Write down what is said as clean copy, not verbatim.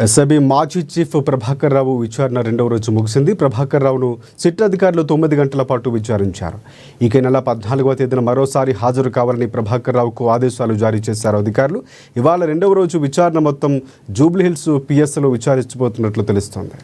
SIB మాజీ chief Prabhakar Rao విచారణ రెండవ రోజు ముగిసింది. ప్రభాకర్ రావును సిట్ అధికారులు 9 గంటల పాటు విచారించారు. ఈ నెల 14వ తేదీన మరోసారి హాజరు కావాలని ప్రభాకర్ రావుకు ఆదేశాలు జారీ చేశారు అధికారులు. ఇవాళ రెండవ రోజు విచారణ మొత్తం జూబ్లీహిల్స్ పిఎస్లో విచారించబోతున్నట్లు తెలుస్తోంది.